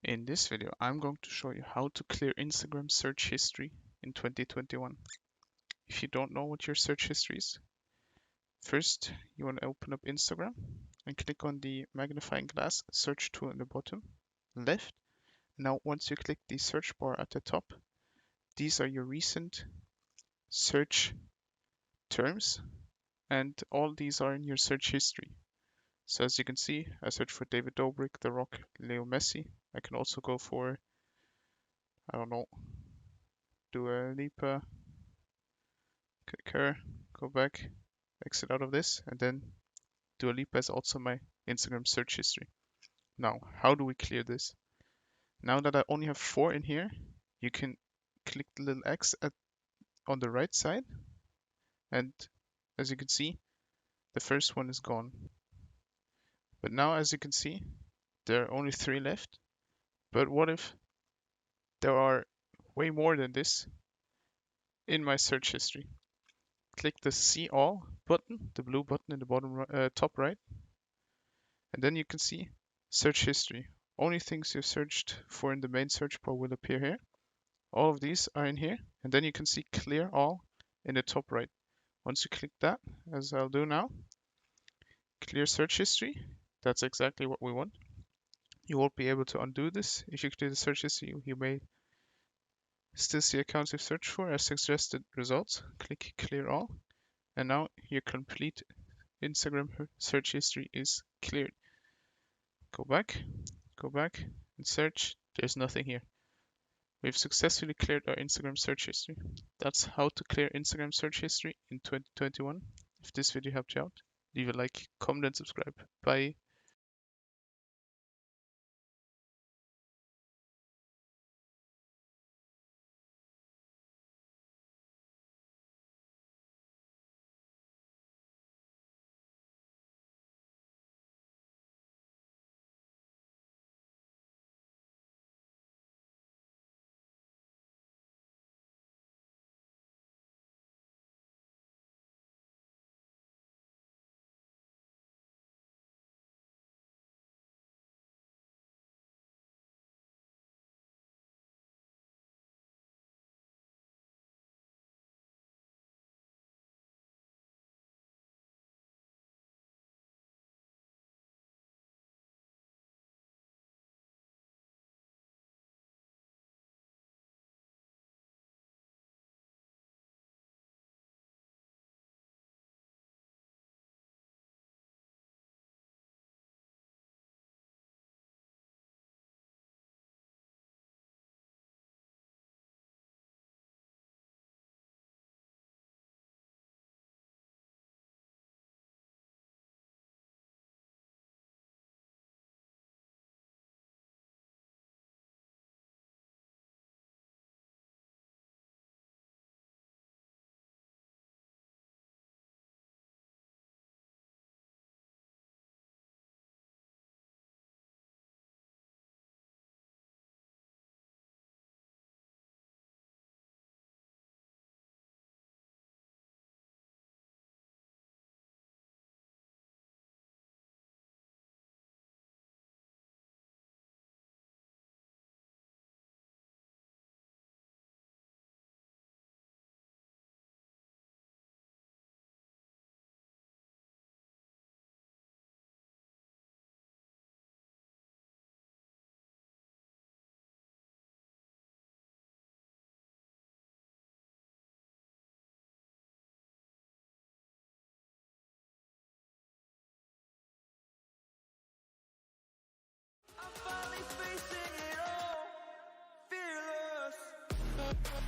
In this video, I'm going to show you how to clear Instagram search history in 2021. If you don't know what your search history is, first you want to open up Instagram and click on the magnifying glass search tool in the bottom left. Now, once you click the search bar at the top, these are your recent search terms, and all these are in your search history. So as you can see, I searched for David Dobrik, The Rock, Leo Messi. I can also go for, I don't know, Dua Lipa, click her, go back, exit out of this, and then Dua Lipa is also my Instagram search history. Now, how do we clear this? Now that I only have 4 in here, you can click the little X on the right side, and as you can see, the first one is gone. But now, as you can see, there are only 3 left. But what if there are way more than this in my search history? Click the See All button, the blue button in the bottom top right, and then you can see search history. Only things you've searched for in the main search bar will appear here. All of these are in here, and then you can see clear all in the top right. Once you click that, as I'll do now, clear search history, that's exactly what we want. You won't be able to undo this. If you clear the search history, you may still see accounts you've searched for as suggested results. Click clear all, and now your complete Instagram search history is cleared. Go back, and search. There's nothing here. We've successfully cleared our Instagram search history. That's how to clear Instagram search history in 2021. If this video helped you out, leave a like, comment, and subscribe. Bye. I'm finally facing it all, fearless.